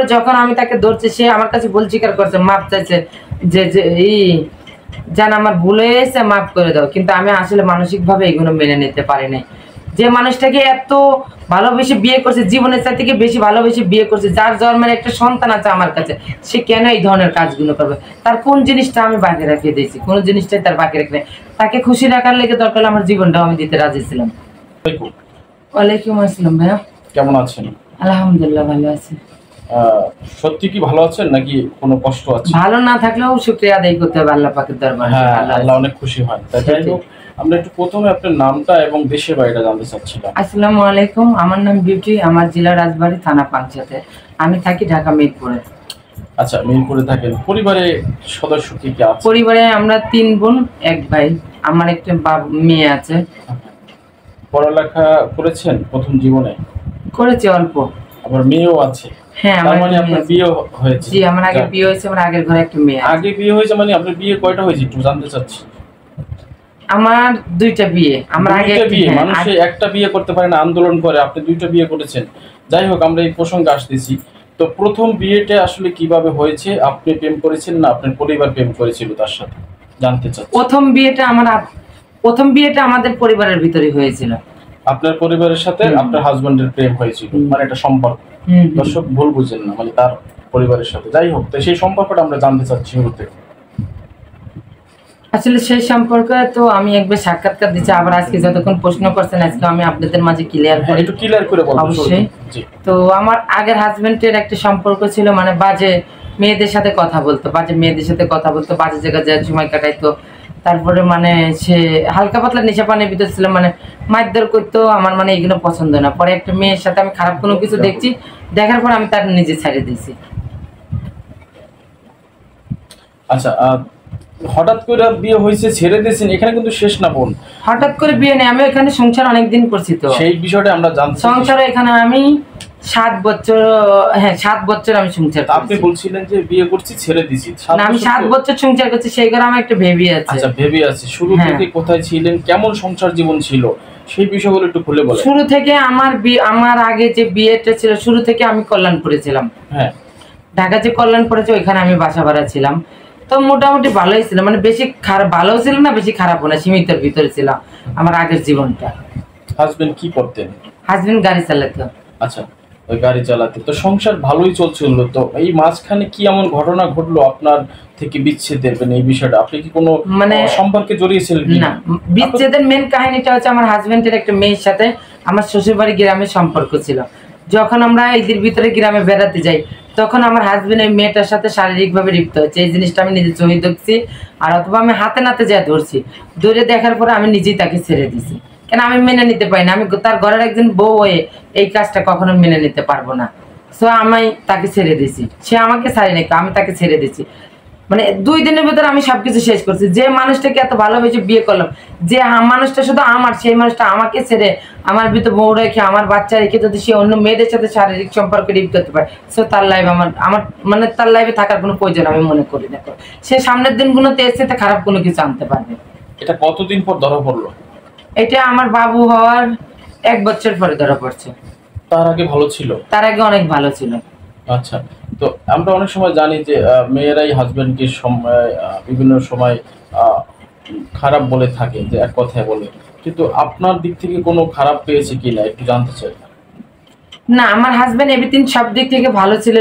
তারপরে যখন আমি তাকে ধরছি সে আমার কাছে ভুল স্বীকার করছে, মাপ চাইছে যে যে এই জান আমার ভুল হয়েছে মাফ করে দাও, কিন্তু আমি আসলে মানসিকভাবে এগুলো মেনে নিতে পারি নাই। যে মানুষটাকে এত ভালোবেসে বিয়ে করছে, জীবনের চাই থেকে বেশি ভালোবেসে বিয়ে করছে, যার জন্মের একটা সন্তান আছে আমার কাছে, সে কেন এই ধরনের কাজগুলো করবে? তার কোন জিনিসটা আমি বাকি রাখিয়ে দিয়েছি? কোন জিনিসটাই তার বাকি রাখি নাই। তাকে খুশি রাখার লেগে দরকার আমার জীবনটাও আমি দিতে রাজি ছিলাম। ওয়ালাইকুম আসসালাম ভাইয়া, কেমন আছেন? আলহামদুলিল্লাহ ভালো আছি। সত্যি কি ভালো আছেন নাকি কোনো কষ্ট আছে? ভালো না থাকলেও শুকরিয়া আদায় করতে হবে আল্লাহ পাকের দরবারে। হ্যাঁ, আল্লাহ অনেক খুশি হয়। তাই হোক, আমরা একটু প্রথমে আপনার নামটা এবং দেশের বাড়িটা জানতে চাচ্ছিলাম। আসসালামু আলাইকুম, আমার নাম বিউটি, আমার জেলা রাজবাড়ী, থানা পাংশাতে, আমি থাকি ঢাকা মিরপুরে। আচ্ছা, মিরপুরে থাকেন। পরিবারে সদস্য কি কি আছে? পরিবারে আমরা 3 বোন 1 ভাই, আমার একটা মেয়ে আছে। পড়ালেখা করেছেন প্রথম জীবনে? করেছি অল্প। আবার মেয়েও আছে? হ্যাঁ, তার মানে আপনার বিয়ে হয়েছে? জি, আমার আগে বিয়ে হয়েছে, আমার আগের ঘরে একটা মেয়ে আছে। আগে বিয়ে হয়েছে মানে আপনার বিয়ে কয়টা হয়েছে একটু জানতে চাচ্ছি। আমার 2টা বিয়ে। আমার আগে বিয়ে, মানুষে একটা বিয়ে করতে পারে না, আন্দোলন করে, আপনি 2টা বিয়ে করেছেন। যাই হোক, আমরা এই প্রসঙ্গে আসতেছি। তো প্রথম বিয়েটা আসলে কিভাবে হয়েছে? আপনি প্রেম করেছেন না আপনার পরিবার প্রেম করেছিল তার সাথে, জানতে চাচ্ছি। প্রথম বিয়েটা আমাদের পরিবারের ভিতরে হয়েছিল। আপনার পরিবারের সাথে আপনার হাজবেন্ডের প্রেম হয়েছিল, মানে একটা সম্পর্ক। দর্শক ভুল বুঝেন না, মানে তার পরিবারের সাথে। যাই হোক, তো সেই সম্পর্কটা আমরা জানতে চাচ্ছি শুরুতে। আসলে সেই সম্পর্কে তো আমি একবার সাক্ষাৎকার দিচ্ছি, আবার আজকে যতক্ষণ প্রশ্ন করছেন আজকে আমি আপনাদের মাঝে ক্লিয়ার করি। একটু ক্লিয়ার করে বলুন। অবশ্যই। তো আমার আগের হাজবেন্ডের একটা সম্পর্ক ছিল, মানে বাজে মেয়েদের সাথে কথা বলতো, বাজে জায়গায় যায় সময় কাটাইতো। তারপরে মানে সে হালকা পাতলা নেশা পানির ভিতর ছিল, মানে মারধর করতো আমার, মানে এগুলো পছন্দ না। পরে একটা মেয়ের সাথে আমি খারাপ কোনো কিছু দেখছি, দেখার পর আমি তার নিজে ছেড়ে দিয়েছি। আচ্ছা, হঠাৎ করে বিয়ে হয়েছে ছেড়ে দিয়েছেন, এখানে কিন্তু শেষ না বোন। হঠাৎ করে বিয়ে নেই, আমি এখানে সংসার অনেকদিন করছি, তো সেই বিষয়টা আমরা জানতে। সংসার এখানে আমি 7 বছর, হ্যাঁ 7 বছর আমি সংসার। আপনি বলছিলেন যে বিয়ে করছি ছেড়ে দিছি, না আমি 7 বছর সংসার করছি, সেই ঘরে আমার একটা বেবি আছে। আচ্ছা, বেবি আছে। শুরু থেকে কোথায় ছিলেন, কেমন সংসার জীবন ছিল, সেই বিষয়গুলো একটু খুলে বলেন। শুরু থেকে আমার আগে যে বিয়েটা ছিল, শুরু থেকে আমি কল্যাণপুরে ছিলাম। হ্যাঁ, ঢাকা যে কল্যাণপুরে আছে ওইখানে আমি বাসা ভাড়া ছিলাম। তো মোটামুটি ভালোই ছিল, মানে বেশি খারাপ ভালো ছিল না, বেশি খারাপও না, সীমিতর ভিতরে ছিল আমার আগের জীবনটা। হাজবেন্ড কি করতেন? হাজবেন্ড গাড়ি চালাতো। আচ্ছা, ওই গাড়ি চালাতে তো সংসার ভালোই চলছিল। তো এই মাঝখানে কি এমন ঘটনা ঘটলো আপনার থেকে বিচ্ছেদের, মানে এই বিষয়টা আপনি কি কোনো মানে সম্পর্কে জড়িয়েছিলেন? না, বিচ্ছেদের মেন কাহিনীটা হচ্ছে আমার হাজবেন্ডের একটা মেয়ের সাথে আমার শ্বশুরবাড়ি গ্রামের সম্পর্ক ছিল। যখন আমরা এদের ভিতরে গ্রামে বেড়াতে যাই, তখন আমার হাজবেন্ড এই মেয়েটার সাথে শারীরিকভাবে লিপ্ত হচ্ছে। এই জিনিসটা আমি নিজে চোখে দেখছি, আর অথবা আমি হাতে নাতে যা ধরছি, ধরে দেখার পরে আমি নিজেই তাকে ছেড়ে দিছি। কেন আমি মেনে নিতে পারি না, আমি তার ঘরের একজন বউ হয়ে এই কাজটা কখনো মেনে নিতে পারবো না। সো আমি তাকে ছেড়ে দিছি, সে আমাকে ছাড়ি নাকি, আমি তাকে ছেড়ে দিছি। মানে 2 দিনের ভিতরে আমি সবকিছু শেষ করছি। যে মানুষটাকে এত ভালোবেসে বিয়ে করলাম, যে মানুষটা শুধু আমার, সেই মানুষটা আমাকে ছেড়ে আমার ভিতরে বউ রেখে আমার বাচ্চা রেখে যদি সে অন্য মেয়েদের সাথে শারীরিক সম্পর্কে লিপ্ত হতে পারে, সো তার লাইফ আমার মানে তার লাইফে থাকার কোনো প্রয়োজন আমি মনে করি না। সে সামনের দিনগুলোতে এসে খারাপ কোনো কিছু আনতে পারবে। এটা কতদিন পর ধরা পড়লো? এটা আমার বাবু হওয়ার 1 বছর পরে ধরা পড়ছে। তার আগে ভালো ছিল? তার আগে অনেক ভালো ছিল। আচ্ছা, তো আমরা অনেক সময় জানি যে মেয়েরাই হাজবেন্ডকে বিভিন্ন সময় খারাপ বলে থাকে, যে এক কথায় বলে, কিন্তু আপনার দিক থেকে কোনো খারাপ পেয়েছে কিনা একটু জানতে চাই। না, আমার হাজবেন্ড এভরিথিং সব দিক থেকে ভালো ছিল।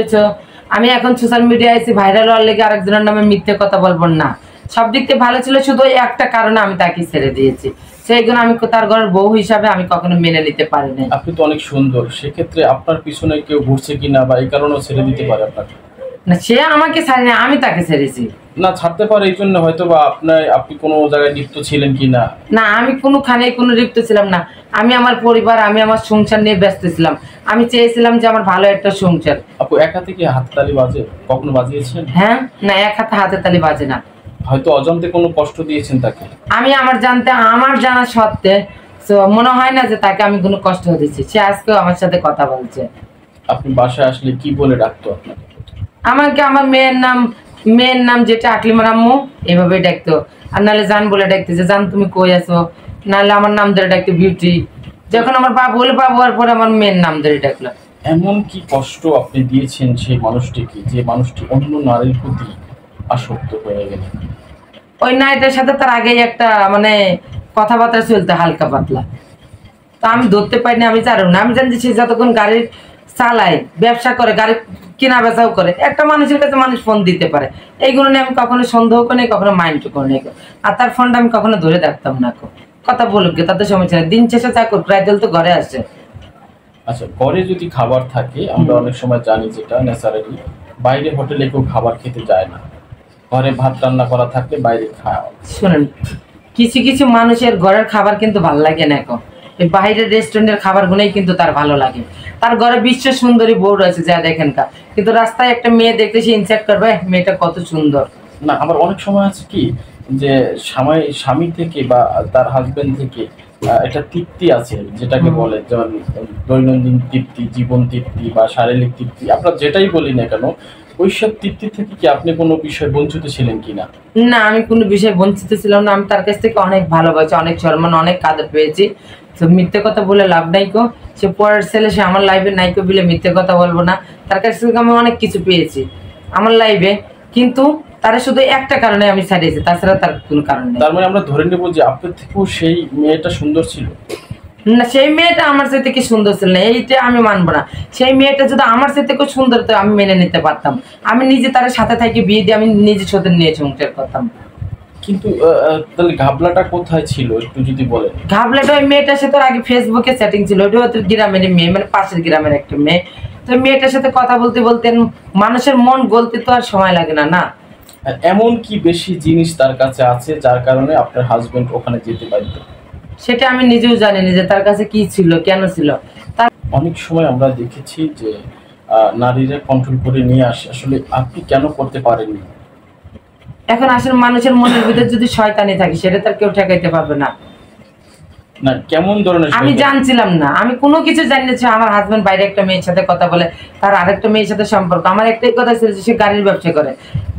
আমি এখন সোশ্যাল মিডিয়ায় এসে ভাইরাল হওয়ার লেগে আরেকজনের নামে মিথ্যে কথা বলবো না, সব দিক থেকে ভালো ছিল। শুধু একটা কারণে আমি তাকে ছেড়ে দিয়েছি, সেইগুলো আমি তার ঘরের বউ হিসাবে আমি কখনো মেনে নিতে পারি না। আপনি তো অনেক সুন্দর, সেক্ষেত্রে আপনার পিছনে কেউ ঘুরছে কিনা বা এই কারণেও ছেড়ে দিতে পারে আপনাকে? না, সে আমাকে ছাড়ে না, আমি তাকে ছেড়েছি। না, ছাড়তে পারে এই জন্য হয়তো বা আপনি কোনো জায়গায় লিপ্ত ছিলেন কিনা। না, আমি কোনোখানে কোনো লিপ্ত ছিলাম না। আমি আমার পরিবার, আমি আমার সংসার নিয়ে ব্যস্ত ছিলাম। আমি চেয়েছিলাম যে আমার ভালো একটা সংসার। আপু, এক হাতে কি হাততালি বাজে? কখনো বাজিয়েছেন? হ্যাঁ, না, এক হাতে হাতে তালি বাজে না। হয়তো অজান্তে কোনো কষ্ট দিয়েছেন তাকে? আমি আমার জানা সত্ত্বে মনে হয় না যে তাকে আমি কোনো কষ্ট দিচ্ছি। সে আজকেও আমার সাথে কথা বলছে। আপনি বাসায় আসলে কি বলে ডাকতো আপনাকে? আমাকে আমার মেয়ের নাম যেটা আকলিমা আম্মু এইভাবে ডাকতো, আর নাহলে জান বলে ডাকতো, যে জান তুমি কই আছো, নাহলে আমার নাম ধরে ডাকতো বিউটি। যখন আমার বাবু হলে, বাবু হওয়ার পরে আমার মেয়ের নাম ধরে ডাকলো। এমন কি কষ্ট আপনি দিয়েছেন সেই মানুষটিকে যে মানুষটি অন্য নারীর প্রতি আসক্ত হয়ে গেলেন? ওই নারীটার সাথে তার আগেই একটা মানে কথাবার্তা চলতে হালকা পাতলা, তো আমি ধরতে পারিনি, আমি জানি না, আমি জানি যে সে যতক্ষণ গাড়ি চালায়, ব্যবসা করে, গাড়ি কেনা বেচাও করে, একটা মানুষের কাছে মানুষ ফোন দিতে পারে, এইগুলো নিয়ে আমি কখনো সন্দেহ করি, কখনো মাইন্ড করি। আর তার ফোনটা আমি কখনো ধরে দেখতাম না, কথা বলুক গে, তাতে সমস্যা নেই, দিন শেষে চা করুক, রাইতেল তো ঘরে আসে। আচ্ছা, ঘরে যদি খাবার থাকে, আমরা অনেক সময় জানি যেটা ন্যাচারালি, বাইরে হোটেলে কেউ খাবার খেতে যায় না, ঘরে ভাত রান্না করা থাকলে বাইরে খাওয়া। শুনেন, কিছু কিছু মানুষের ঘরের খাবার কিন্তু ভালো লাগে না, এখন এই বাইরের রেস্টুরেন্টের খাবার গুলোই কিন্তু তার ভালো লাগে। তার ঘরে বিশ্ব সুন্দরী বউ রয়েছে যা দেখেন কা, কিন্তু রাস্তায় একটা মেয়ে দেখলে সে ইনসাইট করবে মেয়েটা কত সুন্দর। না, আবার অনেক সময় আছে কি যে স্বামী থেকে বা তার হাজবেন্ড থেকে একটা তৃপ্তি আছে যেটাকে বলে, যেমন দৈনন্দিন তৃপ্তি, জীবন তৃপ্তি বা শারীরিক তৃপ্তি, আমরা যেটাই বলি না কেন, ওইসব তৃপ্তি থেকে কি আপনি কোনো বিষয় বঞ্চিত ছিলেন কিনা? না, আমি কোনো বিষয়ে বঞ্চিত ছিলাম না, আমি তার কাছ থেকে অনেক ভালোবাসি, অনেক সম্মান, অনেক কাদের পেয়েছি। তো মিথ্যে কথা বলে লাভ নাই কো, সে পরের ছেলে, সে আমার লাইফে নাইকো বলে মিথ্যে কথা বলবো না। তার কাছ থেকে আমি অনেক কিছু পেয়েছি আমার লাইফে, কিন্তু তারা শুধু একটা কারণে আমি ছাড়িয়েছি, তাছাড়া তার কোনো কারণ নেই। তার মানে আমরা ধরে নেব যে আপনার থেকেও সেই মেয়েটা সুন্দর ছিল? না, সেই মেয়েটা আমার সাথে কি সুন্দর ছিল না এইটা আমি মানবো না। সেই মেয়েটা যদি আমার সাথে খুব সুন্দর তো আমি মেনে নিতে পারতাম, আমি নিজে তার সাথে থেকে বিয়ে দিয়ে আমি নিজে সাথে নিয়ে সংসার করতাম। কিন্তু তাহলে ঘাবলাটা কোথায় ছিল একটু যদি বলেন। ঘাবলাটা ওই মেয়েটার সাথে ওর আগে ফেসবুকে সেটিং ছিল, ওটা হচ্ছে গ্রামের মেয়ে, মানে পাশের গ্রামের একটা মেয়ে। তো মেয়েটার সাথে কথা বলতে বলতে মানুষের মন গলতে তো আর সময় লাগে না, না? এমন কি বেশি জিনিস তার কাছে আছে যার কারণে আপনার হাজবেন্ড ওখানে যেতে পারত? সেটা আমি নিজেও জানি না যে তার কাছে কি ছিল, কেন ছিল। তার অনেক সময় আমরা দেখেছি যে নারীরা কন্ট্রোল করে নিয়ে আসে, আসলে আপনি কেন করতে পারেননি? এখন আসলে মানুষের মনের ভিতরে যদি শয়তানি থাকে সেটা তার কেউ ঠেকাইতে পারবে না। না, কেমন ধরনের? আমি জানছিলাম না, আমি কোনো কিছু জানি না যে আমার হাজবেন্ড বাইরে একটা মেয়ের সাথে কথা বলে, তার আরেকটা মেয়ের সাথে সম্পর্ক। আমার একটাই কথা ছিল যে সে গাড়ির ব্যবসা করে,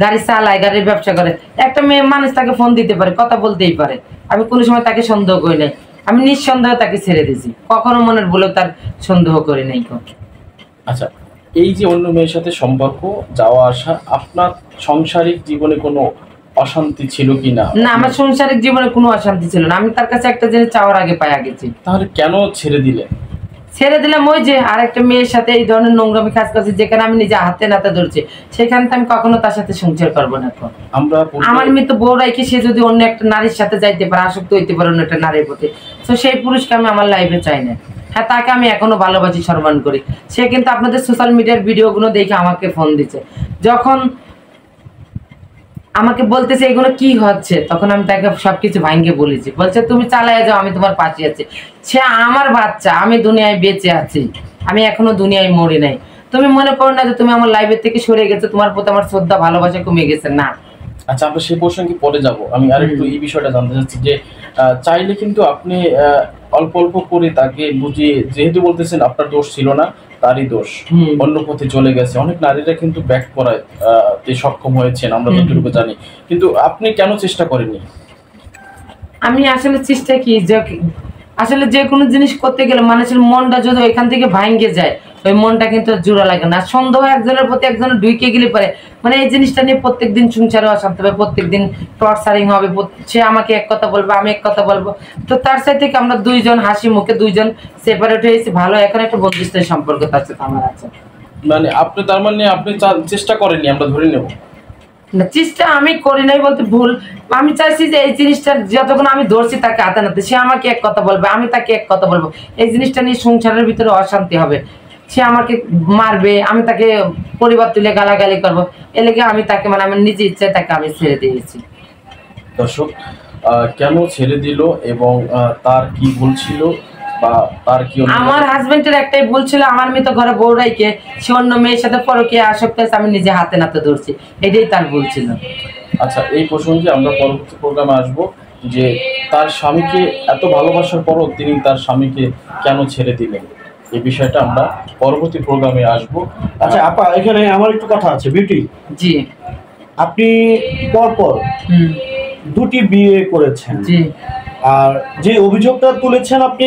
গাড়ি চালায়, গাড়ির ব্যবসা করে, একটা মেয়ে মানুষ তাকে ফোন দিতে পারে, কথা বলতেই পারে। আমি কোনো সময় তাকে সন্দেহ করি নাই, আমি নিঃসন্দেহ তাকে ছেড়ে দিয়েছি, কখনো মনের বলেও তার সন্দেহ করি নাই। আচ্ছা, এই যে অন্য মেয়ের সাথে সম্পর্ক, যাওয়া আসা, আপনার সাংসারিক জীবনে কোনো অশান্তি ছিল কিনা? না, আমার সংসারিক জীবনে কোনো অশান্তি ছিল না, আমি তার কাছে একটা জিনিস চাওয়ার আগে পাইয়া গেছি। তাহলে কেন ছেড়ে দিলেন? ছেড়ে দিলাম ওই যে আরেকটা মেয়ের সাথে এই ধরনের নোংরামি কাজ করছে, যেখানে আমি নিজে হাতে নাতে ধরছি, সেখানে তো আমি কখনো তার সাথে সংসার করবো না। আমার মৃত বউ রাইকে সে যদি অন্য একটা নারীর সাথে যাইতে পারে, আসক্ত হইতে পারে অন্য একটা নারীর প্রতি, তো সেই পুরুষকে আমি আমার লাইফে চাই না। হ্যাঁ, তাকে আমি এখনো ভালোবাসি, সম্মান করি। সে কিন্তু আপনাদের সোশ্যাল মিডিয়ার ভিডিওগুলো দেখে আমাকে ফোন দিচ্ছে, যখন আমাকে বলতেছে এগুলো কি হচ্ছে, তখন আমি তাকে সবকিছু ভাঙ্গে বলেছি। বলছে তুমি চালায় যাও, আমি তোমার পাশে আছি। সে আমার বাচ্চা, আমি দুনিয়ায় বেঁচে আছি, আমি এখনো দুনিয়ায় মরি নাই। তুমি মনে করো না যে তুমি আমার লাইফের থেকে সরে গেছো, তোমার প্রতি আমার শ্রদ্ধা ভালোবাসা কমে গেছে, না। আচ্ছা, আমরা সেই প্রসঙ্গে পরে যাব। আমি আরেকটু এই বিষয়টা জানতে চাচ্ছি যে চাইলে কিন্তু আপনি অল্প অল্প করে তাকে বুঝিয়ে, যেহেতু বলতেছেন আপনার দোষ ছিল না, তারই দোষ, অন্য পথে চলে গেছে। অনেক নারীরা কিন্তু ব্যাক করায় সক্ষম হয়েছেন, আমরা যতটুকু জানি, কিন্তু আপনি কেন চেষ্টা করেননি? আমি আসলে চেষ্টা কি, আসলে যে কোনো জিনিস করতে গেলে মানুষের মনটা যদি ওইখান থেকে ভাঙ্গে যায়, ওই মনটা কিন্তু জোড়া লাগে না। সন্দেহ একজনের প্রতি একজনের ঢুকে গেলে পারে, মানে এই জিনিসটা নিয়ে প্রত্যেকদিন সংসারে অশান্তি হবে, প্রত্যেকদিন টর্চারিং হবে, সে আমাকে এক কথা বলবো, আমি এক কথা বলবো। তো তার সাথে থেকে আমরা দুইজন হাসি মুখে দুইজন সেপারেট হয়েছি, ভালো এখন একটা বন্ধুত্বের সম্পর্ক তার সাথে আমার আছে। মানে আপনি, তার মানে আপনি চেষ্টা করেননি, আমরা ধরে নেব? না, চেষ্টা আমি করি নাই বলতে ভুল। আমি চাইছি যে এই জিনিসটা যতক্ষণ আমি ধরছি তাকে হাতে নাতে, সে আমাকে এক কথা বলবে, আমি তাকে এক কথা বলবো, এই জিনিসটা নিয়ে সংসারের ভিতরে অশান্তি হবে। সে আমাকে মারবে, আমি তাকে পরিবার তুলে গালাগালি করবো, এ লেগে আমি তাকে, মানে আমার নিজের ইচ্ছায় তাকে আমি ছেড়ে দিয়েছি। দর্শক, কেন ছেড়ে দিল এবং তার কি ভুল ছিল বা তার কি? আমার হাজবেন্ডের একটাই ভুল ছিল, আমার মেয়ে তো ঘরে বউ রাইকে সে অন্য মেয়ের সাথে পরকীয়া আসক্ত হয়েছে, আমি নিজে হাতে নাতে ধরছি, এটাই তার ভুল ছিল। আচ্ছা, এই প্রসঙ্গে আমরা পরবর্তী প্রোগ্রামে আসব যে তার স্বামীকে এত ভালোবাসার পরও তিনি তার স্বামীকে কেন ছেড়ে দিলেন, এই বিষয়টা আমরা পরবর্তী প্রোগ্রামে আসব। আচ্ছা আপা, এখানে আমার একটু কথা আছে। বিউটি জি, আপনি পরপর দুটি বিয়ে করেছেন, জি। আর যে অভিযোগটা তুলেছেন আপনি